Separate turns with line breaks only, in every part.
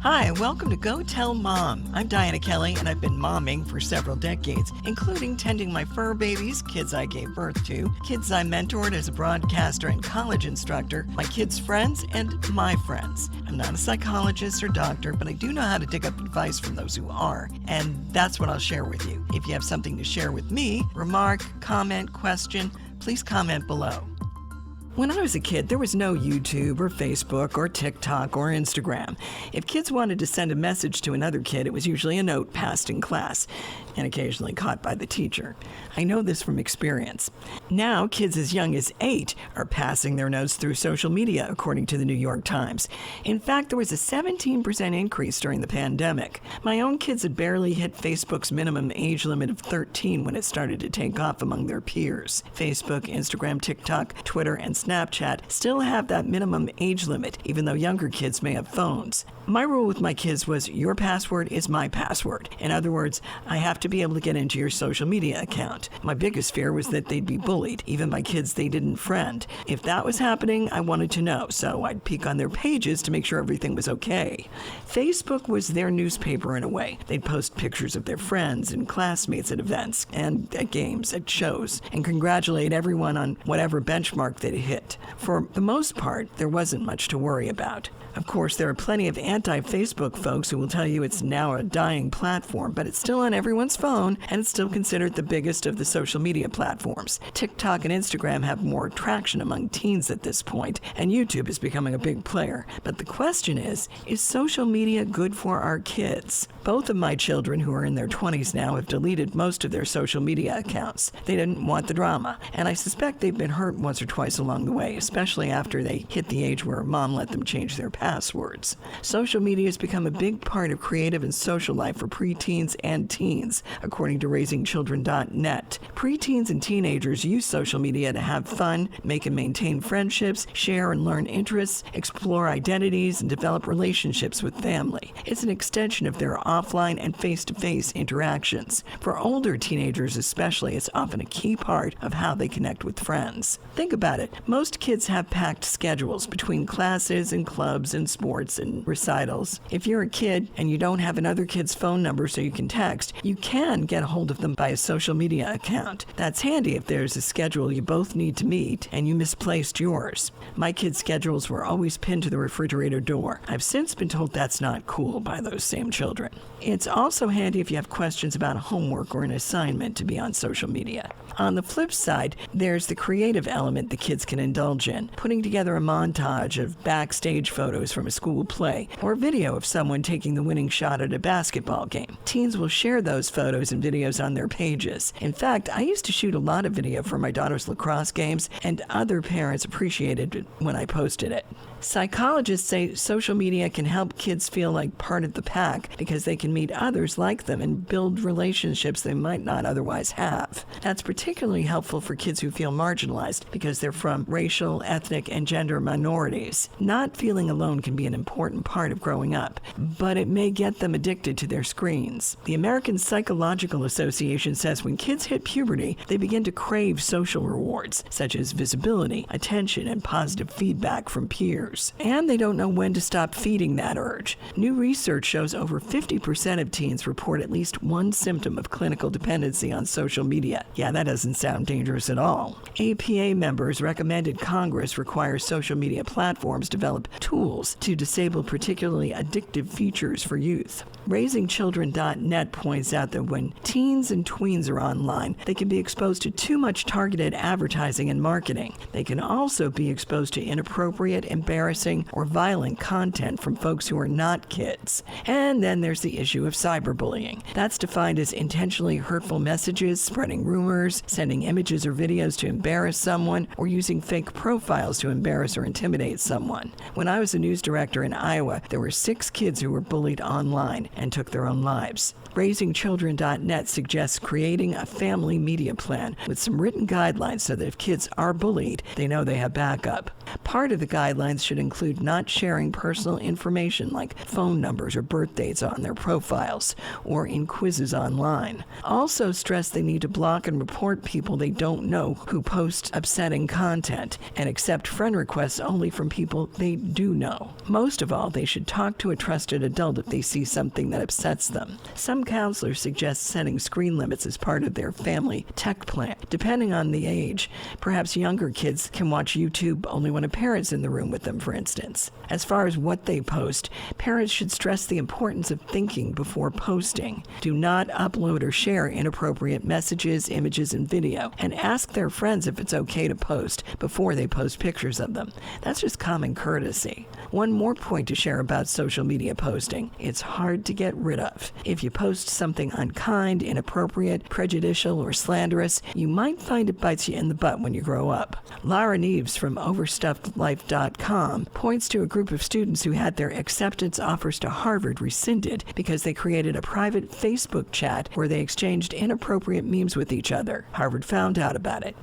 Hi, welcome to Go Tell Mom. I'm Diana Kelly, and I've been momming for several decades, including tending my fur babies, kids I gave birth to, kids I mentored as a broadcaster and college instructor, my kids' friends, and my friends. I'm not a psychologist or doctor, but I do know how to dig up advice from those who are, and that's what I'll share with you. If you have something to share with me, remark, comment, question, please comment below. When I was a kid, there was no YouTube or Facebook or TikTok or Instagram. If kids wanted to send a message to another kid, it was usually a note passed in class and occasionally caught by the teacher. I know this from experience. Now, kids as young as 8 are passing their notes through social media, according to the New York Times. In fact, there was a 17% increase during the pandemic. My own kids had barely hit Facebook's minimum age limit of 13 when it started to take off among their peers. Facebook, Instagram, TikTok, Twitter, and Snapchat still have that minimum age limit, even though younger kids may have phones. My rule with my kids was your password is my password. In other words, I have to be able to get into your social media account. My biggest fear was that they'd be bullied, even by kids they didn't friend. If that was happening, I wanted to know, so I'd peek on their pages to make sure everything was okay. Facebook was their newspaper in a way. They'd post pictures of their friends and classmates at events and at games, at shows, and congratulate everyone on whatever benchmark they'd hit. For the most part, there wasn't much to worry about. Of course, there are plenty of anti-Facebook folks who will tell you it's now a dying platform, but it's still on everyone's phone, and it's still considered the biggest of the social media platforms. TikTok and Instagram have more traction among teens at this point, and YouTube is becoming a big player. But the question is social media good for our kids? Both of my children, who are in their 20s now, have deleted most of their social media accounts. They didn't want the drama, and I suspect they've been hurt once or twice along the way, especially after they hit the age where mom let them change their passwords. Social media has become a big part of creative and social life for preteens and teens, according to raisingchildren.net. Preteens and teenagers use social media to have fun, make and maintain friendships, share and learn interests, explore identities, and develop relationships with family. It's an extension of their offline and face-to-face interactions. For older teenagers especially, it's often a key part of how they connect with friends. Think about it. Most kids have packed schedules between classes and clubs and sports and recitals. If you're a kid and you don't have another kid's phone number so you can text, you can get a hold of them by a social media account. That's handy if there's a schedule you both need to meet and you misplaced yours. My kids' schedules were always pinned to the refrigerator door. I've since been told that's not cool by those same children. It's also handy if you have questions about homework or an assignment to be on social media. On the flip side, there's the creative element the kids can indulge in, putting together a montage of backstage photos from a school play or video of someone taking the winning shot at a basketball game. Teens will share those photos and videos on their pages. In fact, I used to shoot a lot of video for my daughter's lacrosse games, and other parents appreciated it when I posted it. Psychologists say social media can help kids feel like part of the pack because they can meet others like them and build relationships they might not otherwise have. That's particularly helpful for kids who feel marginalized because they're from racial, ethnic, and gender minorities. Not feeling alone can be an important part of growing up, but it may get them addicted to their screens. The American Psychological Association says when kids hit puberty, they begin to crave social rewards, such as visibility, attention, and positive feedback from peers. And they don't know when to stop feeding that urge. New research shows over 50% of teens report at least one symptom of clinical dependency on social media. Yeah, that doesn't sound dangerous at all. APA members recommended Congress require social media platforms develop tools to disable particularly addictive features for youth. RaisingChildren.net points out that when teens and tweens are online, they can be exposed to too much targeted advertising and marketing. They can also be exposed to inappropriate, embarrassing, or violent content from folks who are not kids. And then there's the issue of cyberbullying. That's defined as intentionally hurtful messages, spreading rumors, sending images or videos to embarrass someone, or using fake profiles to embarrass or intimidate someone. When I was a news director in Iowa, there were 6 kids who were bullied online and took their own lives. RaisingChildren.net suggests creating a family media plan with some written guidelines so that if kids are bullied, they know they have backup. Part of the guidelines should include not sharing personal information like phone numbers or birth dates on their profiles or in quizzes online. Also stress they need to block and report people they don't know who post upsetting content and accept friend requests only from people they do know. Most of all, they should talk to a trusted adult if they see something that upsets them. Some counselors suggest setting screen limits as part of their family tech plan. Depending on the age, perhaps younger kids can watch YouTube only when a parent's in the room with them, for instance. As far as what they post, parents should stress the importance of thinking before posting. Do not upload or share inappropriate messages, images, and video, and ask their friends if it's okay to post before they post pictures of them. That's just common courtesy. One more point to share about social media posting. It's hard to get rid of. If you post something unkind, inappropriate, prejudicial, or slanderous, you might find it bites you in the butt when you grow up. Lara Neves from OverstuffedLife.com points to a group of students who had their acceptance offers to Harvard rescinded because they created a private Facebook chat where they exchanged inappropriate memes with each other. Harvard found out about it.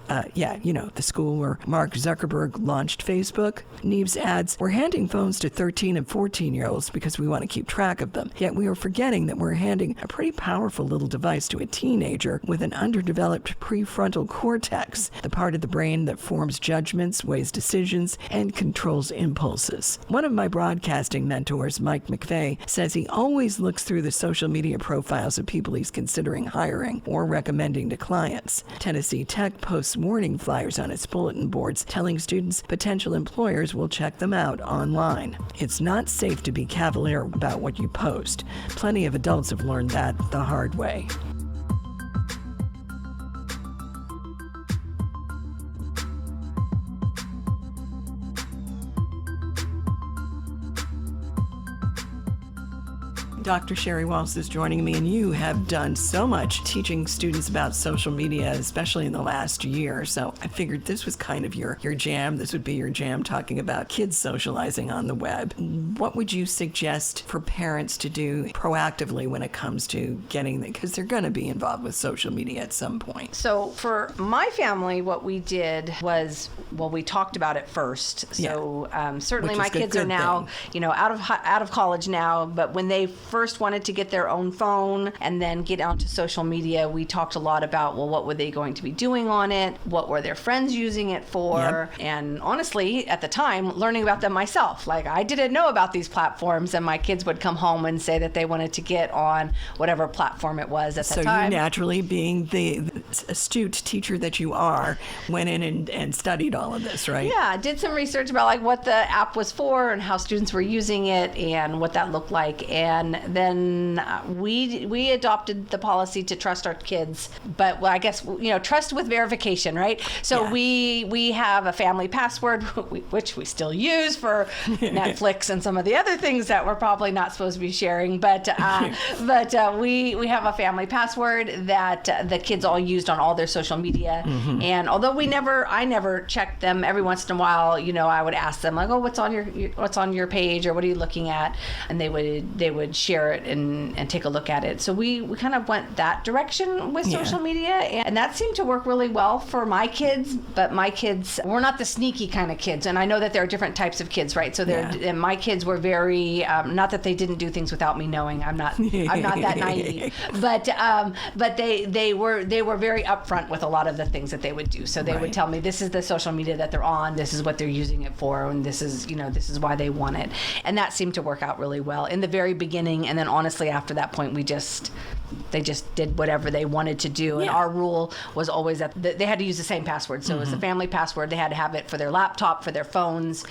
The school where Mark Zuckerberg launched Facebook. Neves adds, "We're handing phones to 13 and 14-year-olds because we want to keep track of them. Yet we are forgetting that we're handing a pretty powerful little device to a teenager with an underdeveloped prefrontal cortex, the part of the brain that forms judgments, weighs decisions, and controls impulses." One of my broadcasting mentors, Mike McVeigh, says he always looks through the social media profiles of people he's considering hiring or recommending to clients. Tennessee Tech posts warning flyers on its bulletin boards telling students potential employers will check them out online. It's not safe to be cavalier about what you post. Plenty of adults have learned that the hard way. Dr. Sherry Walsh is joining me, and you have done so much teaching students about social media, especially in the last year. So I figured this was kind of your jam. This would be your jam, talking about kids socializing on the web. What would you suggest for parents to do proactively when it comes to getting them, because they're going to be involved with social media at some point?
So for my family, what we did was, we talked about it first. So certainly my kids are now, out of college now, but when they first wanted to get their own phone and then get onto social media, we talked a lot about, what were they going to be doing on it? What were their friends using it for? Yep. And honestly, at the time, learning about them myself. Like, I didn't know about these platforms, and my kids would come home and say that they wanted to get on whatever platform it was at the time. So you naturally, being the astute teacher that you are, went in and studied all of this, right? Yeah, did some research about what the app was for and how students were using it and what that looked like. And then we adopted the policy to trust our kids, but I guess trust with verification, right? So we have a family password, which we still use for Netflix and some of the other things that we're probably not supposed to be sharing, but we have a family password that the kids all used on all their social media. Mm-hmm. And although I never checked them, every once in a while, I would ask them what's on your page, or what are you looking at, and they would share it and take a look at it. So we kind of went that direction with social media, and that seemed to work really well for my kids. But my kids were not the sneaky kind of kids, and I know that there are different types of kids, right? So and my kids were very not that they didn't do things without me knowing. I'm not that naive, but they were very upfront with a lot of the things that they would do. So they would tell me, this is the social media that they're on, this is what they're using it for, and this is why they want it. And that seemed to work out really well in the very beginning. And then honestly, after that point, they just did whatever they wanted to do. And our rule was always that they had to use the same password. So it was a family password. They had to have it for their laptop, for their phones,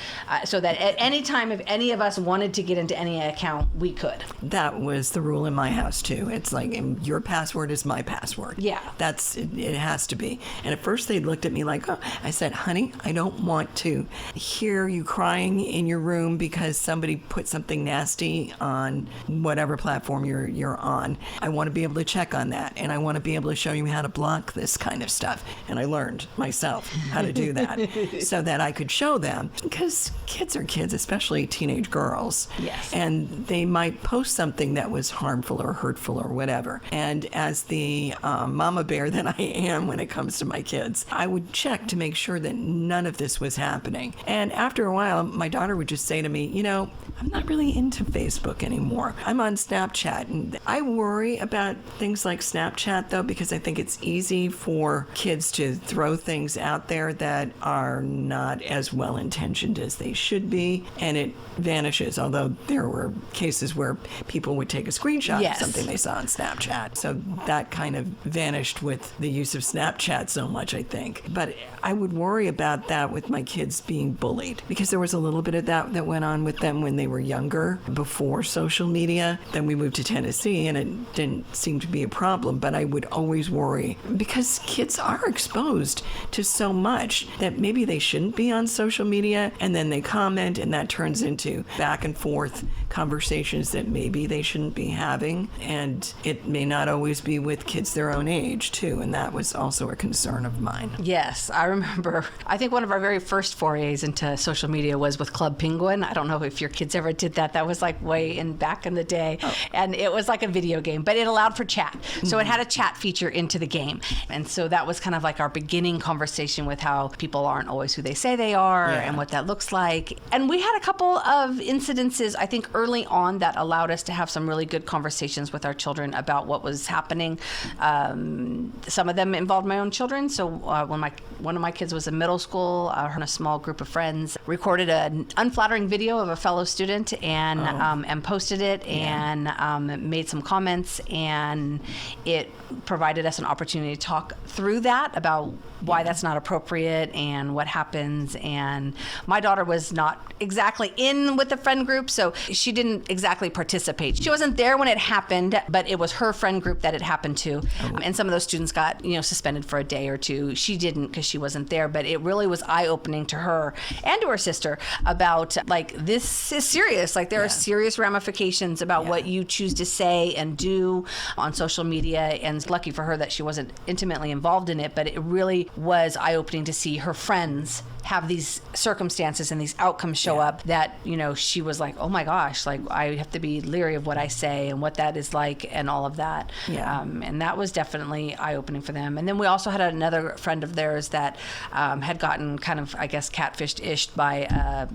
so that at any time, if any of us wanted to get into any account, we could. That was the rule in my house too. It's like, your password is my password. Yeah. It has to be. And at first they looked at me like, I said, honey, I don't want to hear you crying in your room because somebody put something nasty on whatever platform you're on. I want
want to be able to check on that. And I want to be able to show you how to block this kind of stuff. And I learned myself how to do that so that I could show them. Because kids are kids, especially teenage girls.
Yes.
And they might post something that was harmful or hurtful or whatever. And as the mama bear that I am when it comes to my kids, I would check to make sure that none of this was happening. And after a while, my daughter would just say to me, I'm not really into Facebook anymore. I'm on Snapchat. And I worry about things like Snapchat, though, because I think it's easy for kids to throw things out there that are not as well-intentioned as they should be, and it vanishes, although there were cases where people would take a screenshot of something they saw on Snapchat. So that kind of vanished with the use of Snapchat so much, I think. But I would worry about that with my kids being bullied, because there was a little bit of that went on with them when they were younger, before social media. Then we moved to Tennessee, and it didn't seem to be a problem, but I would always worry, because kids are exposed to so much that maybe they shouldn't be on social media, and then they comment, and that turns into back and forth conversations that maybe they shouldn't be having, and it may not always be with kids their own age, too, and that was also a concern of mine.
Yes, I remember. I think one of our very first forays into social media was with Club Penguin. I don't know if your kids ever did that. That was like way back in the day, and it was like a video game, but it allowed for chat. So it had a chat feature into the game, and so that was kind of like our beginning conversation with how people aren't always who they say they are, and what that looks like. And we had a couple of incidences, I think, early on that allowed us to have some really good conversations with our children about what was happening. Some of them involved my own children. So when one of my kids was in middle school, her and a small group of friends recorded an unflattering video of a fellow student and posted it and made some comments, and it provided us an opportunity to talk through that about why that's not appropriate and what happens. And my daughter was not exactly in with the friend group, so she didn't exactly participate. She wasn't there when it happened, but it was her friend group that it happened to. And some of those students got, suspended for a day or two. She didn't, because she wasn't there, but it really was eye-opening to her and to her sister about, like, this is serious. Like, there are serious ramifications about what you choose to say and do on social media. And it's lucky for her that she wasn't intimately involved in it, but it really was eye-opening to see her friends have these circumstances and these outcomes show up that, she was like, oh my gosh, like, I have to be leery of what I say and what that is like and all of that. And that was definitely eye-opening for them. And then we also had another friend of theirs that had gotten kind of, I guess, catfished-ish by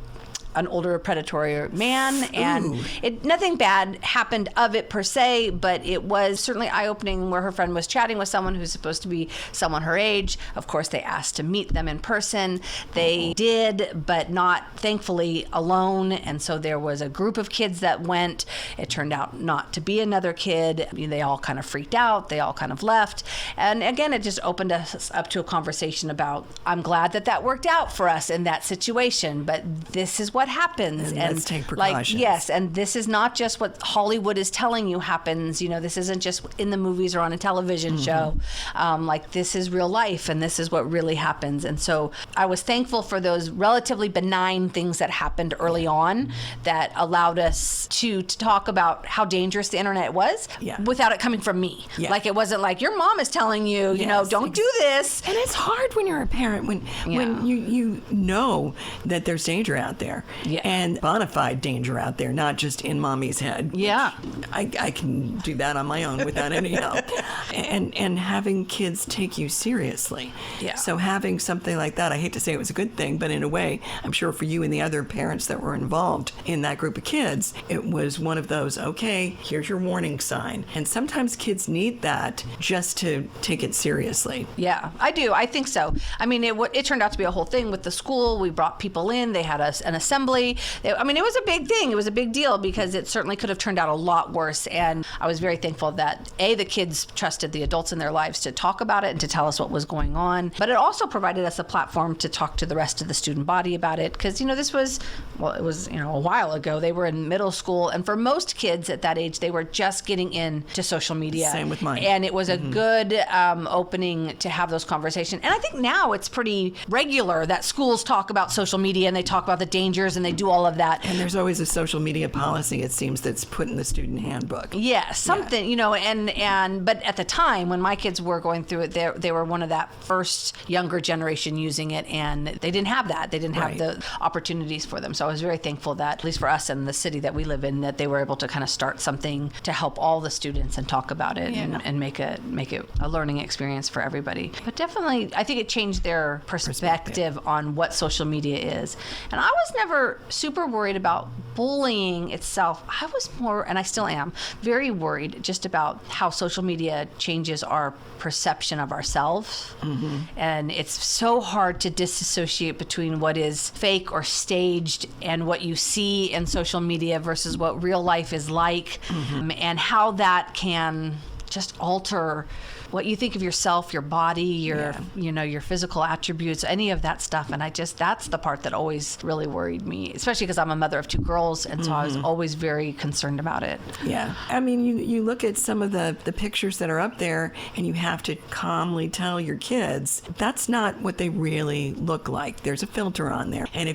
an older predatory man, and nothing bad happened of it per se, but it was certainly eye-opening where her friend was chatting with someone who's supposed to be someone her age. Of course, they asked to meet them in person. They did, but not, thankfully, alone. And so there was a group of kids that went. It turned out not to be another kid. They all kind of freaked out. They all kind of left. And again, it just opened us up to a conversation about, I'm glad that worked out for us in that situation, but this is what happens.
And let's take precautions.
Yes, and this is not just what Hollywood is telling you happens. This isn't just in the movies or on a television show. This is real life, and this is what really happens. And so I was thankful for those relatively benign things that happened early on that allowed us to talk about how dangerous the internet was without it coming from me. Like, it wasn't like, your mom is telling you, don't do this.
And it's hard when you're a parent, when you know that there's danger out there. And bona fide danger out there, not just in mommy's head. I can do that on my own without any help. And having kids take you seriously. So having something like that, I hate to say it was a good thing, but in a way, I'm sure for you and the other parents that were involved in that group of kids, it was one of those, okay, here's your warning sign. And sometimes kids need that just to take it seriously.
Yeah, I do. I think so. I mean, it turned out to be a whole thing with the school. We brought people in. They had an assembly. I mean, it was a big thing. It was a big deal because it certainly could have turned out a lot worse. And I was very thankful that, the kids trusted the adults in their lives to talk about it and to tell us what was going on. But it also provided us a platform to talk to the rest of the student body about it. Because, this was, it was, a while ago. They were in middle school. And for most kids at that age, they were just getting into social media.
Same with mine.
And it was a good opening to have those conversations. And I think now it's pretty regular that schools talk about social media and they talk about the dangers filters and they do all of that.
And there's always a social media policy, it seems, that's put in the student handbook.
Yeah, something, you know, but at the time when my kids were going through it, they were one of that first younger generation using it, and they didn't have that. They didn't have the opportunities for them. So I was very thankful that, at least for us in the city that we live in, that they were able to kind of start something to help all the students and talk about it and make it a learning experience for everybody. But definitely, I think it changed their perspective on what social media is. And I was never super worried about bullying itself. I was more, and I still am, very worried just about how social media changes our perception of ourselves. Mm-hmm. And it's so hard to disassociate between what is fake or staged and what you see in social media versus what real life is like, and how that can just alter what you think of yourself, your body, your physical attributes, any of that stuff. And that's the part that always really worried me, especially because I'm a mother of 2 girls. And so I was always very concerned about it.
Yeah. I mean, you look at some of the pictures that are up there and you have to calmly tell your kids, that's not what they really look like. There's a filter on there. And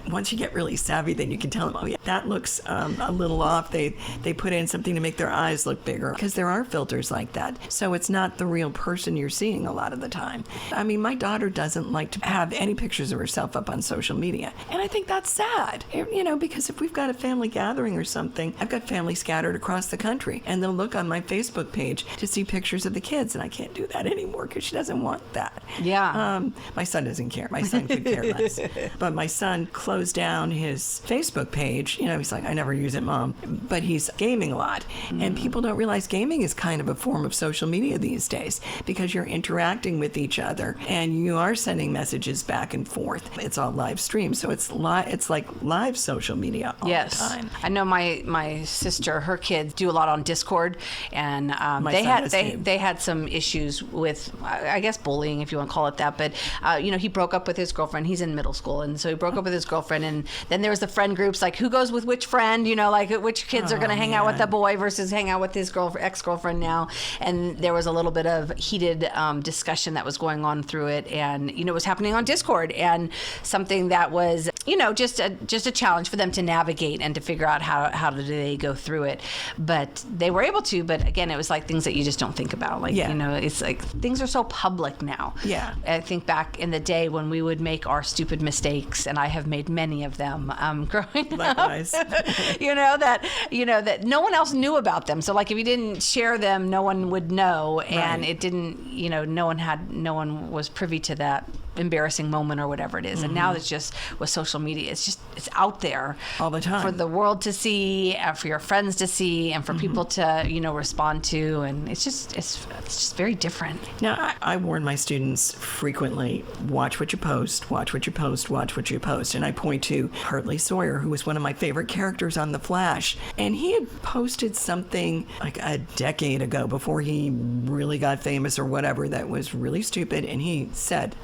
once you get really savvy, then you can tell them, oh yeah, that looks a little off. They put in something to make their eyes look bigger, because there are filters like that. So it's not the real person you're seeing a lot of the time. I mean, my daughter doesn't like to have any pictures of herself up on social media. And I think that's sad, because if we've got a family gathering or something, I've got family scattered across the country, and they'll look on my Facebook page to see pictures of the kids, and I can't do that anymore because she doesn't want that.
Yeah.
My son doesn't care. My son could care less. But my son closed down his Facebook page. He's like, I never use it, Mom. But he's gaming a lot. And people don't realize gaming is kind of a form of social media these days, because you're interacting with each other and you are sending messages back and forth. It's all live streamed, so it's like live social media all the time.
I know my sister, her kids do a lot on Discord, and they had some issues with, I guess, bullying, if you want to call it that. But he broke up with his girlfriend. He's in middle school, and so he broke up with his girlfriend. And then there was the friend groups, like who goes with which friend, like which kids are going to hang out with the boy versus hang out with his ex-girlfriend now. And there was a little bit of heated discussion that was going on through it, and it was happening on Discord, and something that was just a challenge for them to navigate and to figure out how do they go through it. But they were able to. But again, it was like things that you just don't think about. It's like things are so public now.
Yeah.
I think back in the day when we would make our stupid mistakes, and I have made many of them growing
Likewise.
up. that no one else knew about them. So like if you didn't share them, no one would know, and it didn't. No one was privy to that embarrassing moment or whatever it is. And now it's just with social media, it's out there
all the time
for the world to see, and for your friends to see, and for people to respond to, and it's just very different.
Now I warn my students frequently, watch what you post, watch what you post, watch what you post. And I point to Hartley Sawyer, who was one of my favorite characters on The Flash, and he had posted something like a decade ago before he really got famous or whatever that was really stupid, and he said,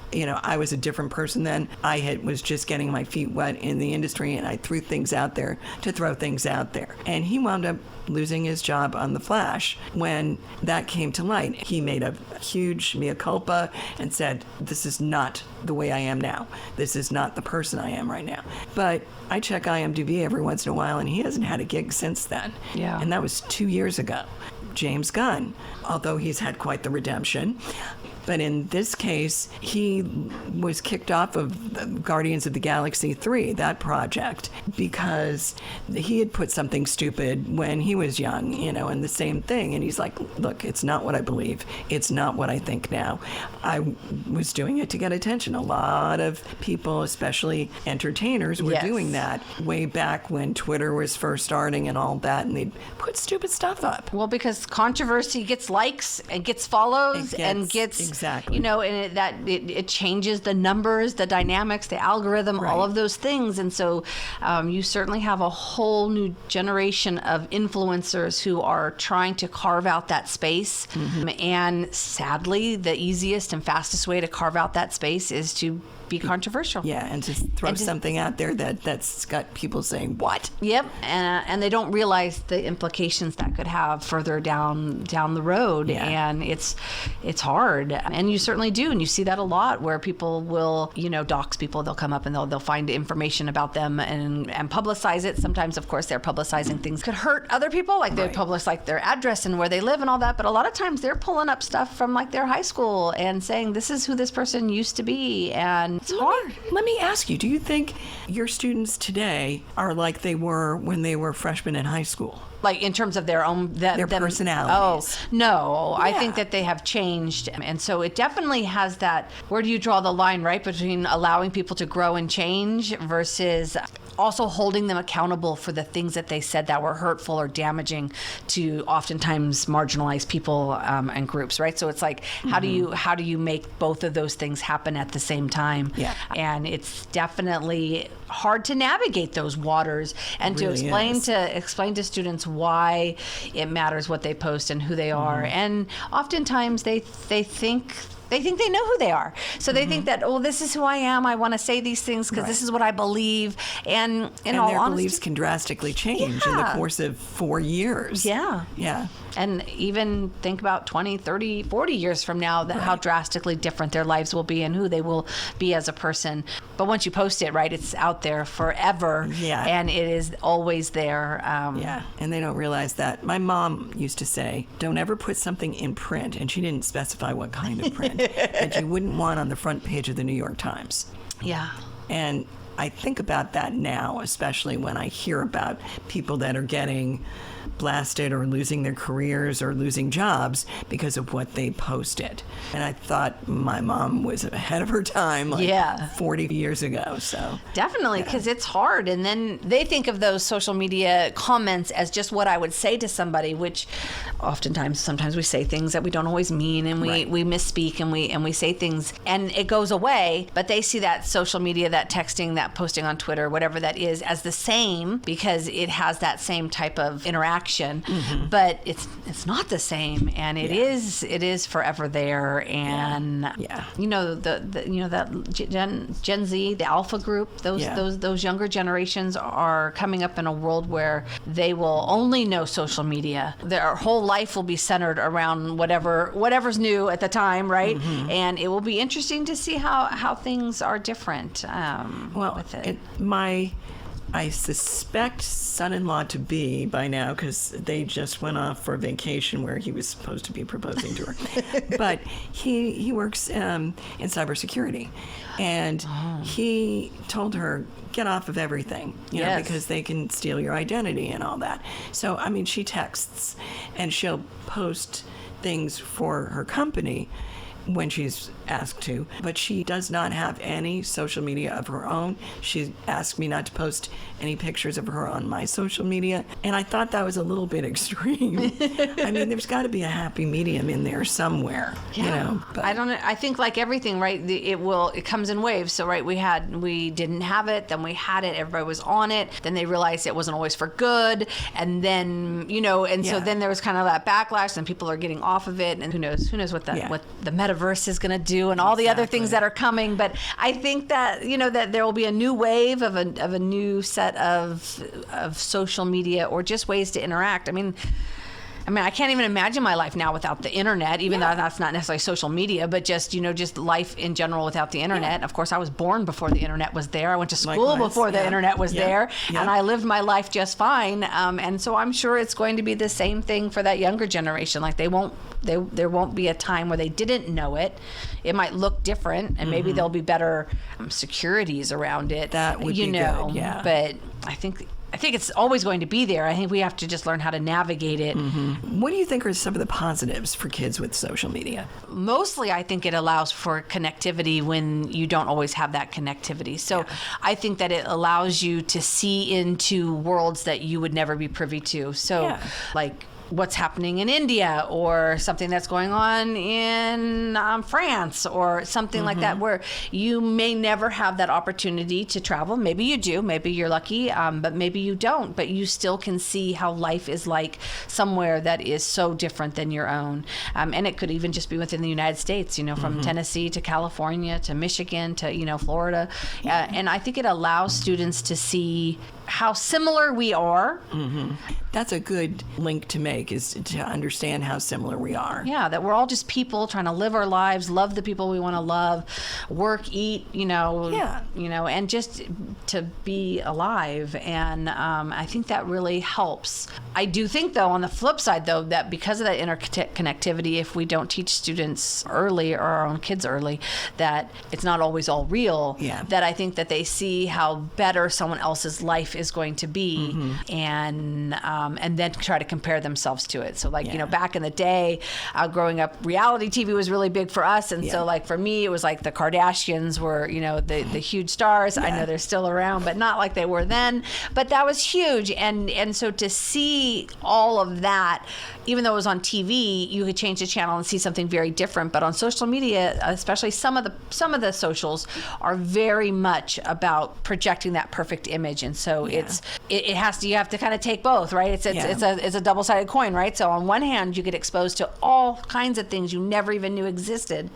I was a different person then. I was just getting my feet wet in the industry, and I threw things out there to throw things out there. And he wound up losing his job on The Flash when that came to light. He made a huge mea culpa and said, this is not the way I am now. This is not the person I am right now. But I check IMDb every once in a while, and he hasn't had a gig since then.
Yeah.
And that was 2 years ago. James Gunn, although he's had quite the redemption, but in this case, he was kicked off of Guardians of the Galaxy 3, that project, because he had put something stupid when he was young, and the same thing. And he's like, look, it's not what I believe. It's not what I think now. I was doing it to get attention. A lot of people, especially entertainers, were doing that way back when Twitter was first starting and all that, and they'd put stupid stuff up.
Well, because controversy gets likes and gets follows and gets...
Exactly.
And it changes the numbers, the dynamics, the algorithm, all of those things. And so you certainly have a whole new generation of influencers who are trying to carve out that space. And sadly, the easiest and fastest way to carve out that space is to be controversial.
Yeah, and just throw something out there that's got people saying, what?
Yep, and they don't realize the implications that could have further down the road, and it's hard. And you certainly do, and you see that a lot where people will, dox people. They'll come up and they'll find information about them and publicize it. Sometimes, of course, they're publicizing things could hurt other people, like they publish like their address and where they live and all that. But a lot of times they're pulling up stuff from like their high school and saying this is who this person used to be, and it's hard.
Let me ask you, do you think your students today are like they were when they were freshmen in high school?
Like in terms of their own
their personalities?
Oh, no. Yeah. I think that they have changed. And so it definitely has that, where do you draw the line, right, between allowing people to grow and change versus also holding them accountable for the things that they said that were hurtful or damaging to oftentimes marginalized people and groups, right? So it's like, how do you make both of those things happen at the same time?
Yeah.
And it's definitely hard to navigate those waters and to explain to students why it matters what they post and who they are. And oftentimes they think they know who they are. So they think that, this is who I am. I want to say these things because this is what I believe. And in all
their
honesty,
beliefs can drastically change in the course of 4 years.
Yeah.
Yeah.
And even think about 20, 30, 40 years from now, how drastically different their lives will be and who they will be as a person. But once you post it, right, it's out there forever.
Yeah.
And it is always there.
And they don't realize that. My mom used to say, don't ever put something in print, and she didn't specify what kind of print, that you wouldn't want on the front page of the New York Times.
Yeah.
And I think about that now, especially when I hear about people that are getting blasted or losing their careers or losing jobs because of what they posted. And I thought my mom was ahead of her time 40 years ago. So
definitely, because it's hard. And then they think of those social media comments as just what I would say to somebody, which sometimes we say things that we don't always mean, and we misspeak and we say things and it goes away. But they see that social media, that texting, that posting on Twitter, whatever that is, as the same because it has that same type of interaction. But it's not the same, and it is forever there. And that Gen Z, the Alpha group, those younger generations are coming up in a world where they will only know social media. Their whole life will be centered around whatever's new at the time, right? And it will be interesting to see how things are different with it.
I suspect son-in-law to be by now, because they just went off for a vacation where he was supposed to be proposing to her. But he works in cybersecurity, and he told her, get off of everything, because they can steal your identity and all that. So, I mean, she texts and she'll post things for her company when she's asked to, but she does not have any social media of her own. She asked me not to post any pictures of her on my social media, and I thought that was a little bit extreme. I mean, there's got to be a happy medium in there somewhere, But
I don't know. I think like everything, right? It comes in waves. So we didn't have it, then we had it. Everybody was on it. Then they realized it wasn't always for good, and then so then there was kind of that backlash, and people are getting off of it, and who knows what the metaverse is going to do, and all the other things that are coming. But I think that that there will be a new wave of a new set of social media, or just ways to interact. I mean, I can't even imagine my life now without the internet, even though that's not necessarily social media, but just life in general without the internet. Of course, I was born before the internet was there. I went to school before the internet was there, and I lived my life just fine. And so I'm sure it's going to be the same thing for that younger generation. Like there won't be a time where they didn't know it. It might look different, and maybe there'll be better securities around it.
That would be good, yeah.
But I think it's always going to be there. I think we have to just learn how to navigate it.
What do you think are some of the positives for kids with social media?
Mostly, I think it allows for connectivity when you don't always have that connectivity. So I think that it allows you to see into worlds that you would never be privy to. So like what's happening in India or something that's going on in France or something like that, where you may never have that opportunity to travel. Maybe you do, maybe you're lucky, but maybe you don't, but you still can see how life is like somewhere that is so different than your own. And it could even just be within the United States, from Tennessee to California to Michigan to, Florida. And I think it allows students to see how similar we are.
That's a good link to make, is to understand how similar we are.
Yeah, that we're all just people trying to live our lives, love the people we want to love, work, eat, and just to be alive. And I think that really helps. I do think, though, on the flip side, though, that because of that interconnectivity, if we don't teach students early, or our own kids early, that it's not always all real, that I think that they see how better someone else's life is going to be, and then try to compare themselves to it. So back in the day, growing up, reality TV was really big for us, and so for me, it was like the Kardashians were the huge stars. I know they're still around, but not like they were then, but that was huge. And so to see all of that, even though it was on TV, you could change the channel and see something very different. But on social media, especially some of the socials, are very much about projecting that perfect image. And so you have to kind of take both, right? It's a double-sided coin, right? So on one hand, you get exposed to all kinds of things you never even knew existed.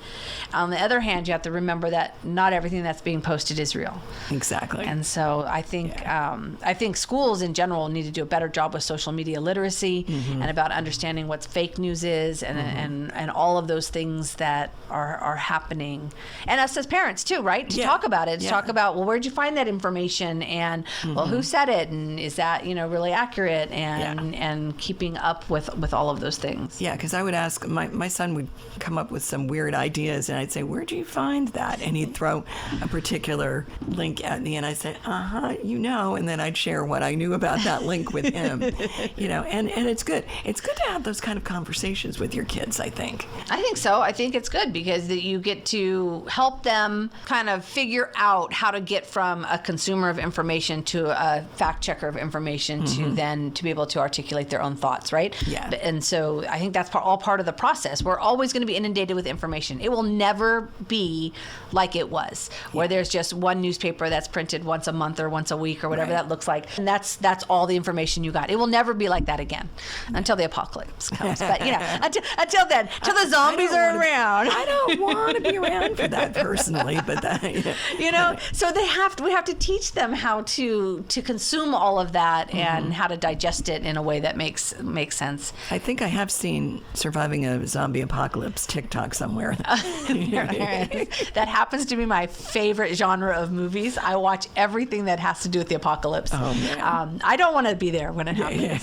On the other hand, you have to remember that not everything that's being posted is real.
Exactly.
And so I think schools in general need to do a better job with social media literacy and about understanding what fake news is and all of those things that are happening. And us as parents too, right? To talk about it, to talk about, well, where'd you find that information? And well, who said it? And is that, really accurate? And keeping up with all of those things.
Yeah, because I would ask, my son would come up with some weird ideas, and I'd say, where'd you find that? And he'd throw a particular link at me, and I'd say, and then I'd share what I knew about that link with him. And it's good. It's good to have those kind of conversations with your kids, I think.
I think so. I think it's good because you get to help them kind of figure out how to get from a consumer of information to a fact checker of information to then to be able to articulate their own thoughts, right?
Yeah.
And so I think that's all part of the process. We're always going to be inundated with information. It will never be like it was, where there's just one newspaper that's printed once a month or once a week or whatever that looks like. And that's all the information you got. It will never be like that again until the apocalypse comes. But until then, till the zombies are around.
I don't want to be around for that personally, but
so we have to teach them how to consume all of that and how to digest it in a way that makes sense.
I think I have seen Surviving a Zombie Apocalypse TikTok somewhere.
That happens to be my favorite genre of movies. I watch everything that has to do with the apocalypse.
Oh, man.
I don't want to be there when it happens.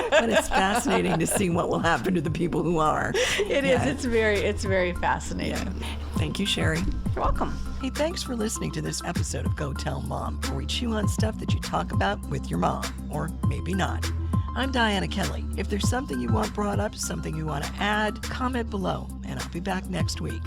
But it's fascinating to see what will happen to the people who are.
It is. It's very fascinating.
Yeah. Thank you, Sherry.
You're welcome.
Hey, thanks for listening to this episode of Go Tell Mom, where we chew on stuff that you talk about with your mom, or maybe not. I'm Diana Kelly. If there's something you want brought up, something you want to add, comment below, and I'll be back next week.